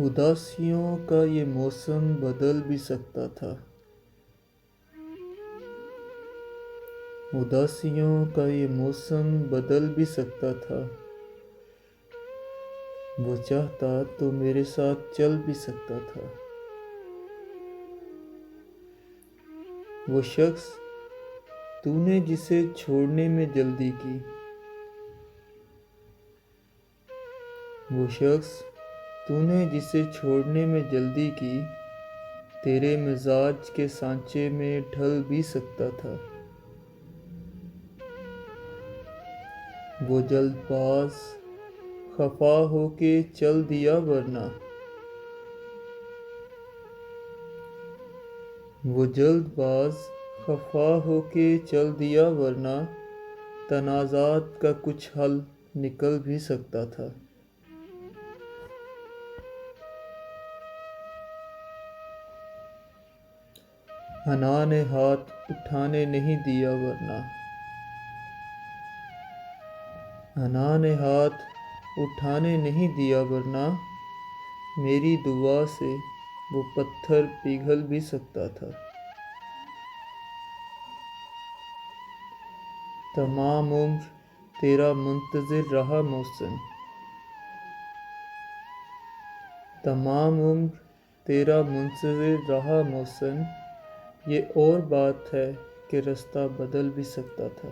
اداسیوں کا یہ موسم بدل بھی سکتا تھا۔ اداسیوں کا یہ موسم بدل بھی سکتا تھا۔ وہ چاہتا تو میرے ساتھ چل بھی سکتا تھا۔ وہ شخص تو نے جسے چھوڑنے میں جلدی کی، وہ شخص تو نے جسے چھوڑنے میں جلدی کی، تیرے مزاج کے سانچے میں ڈھل بھی سکتا تھا۔ وہ جلد باز خفا ہو کے چل دیا ورنہ، وہ جلد باز خفا ہو کے چل دیا ورنہ، تنازعات کا کچھ حل نکل بھی سکتا تھا۔ حنا نے ہاتھ اٹھانے نہیں دیا ورنہ، حنا نے ہاتھ اٹھانے نہیں دیا ورنہ، میری دعا سے وہ پتھر پگھل بھی سکتا تھا۔ تمام عمر تیرا منتظر رہا محسن، تمام عمر تیرا منتظر رہا محسن، یہ اور بات ہے کہ رستہ بدل بھی سکتا تھا۔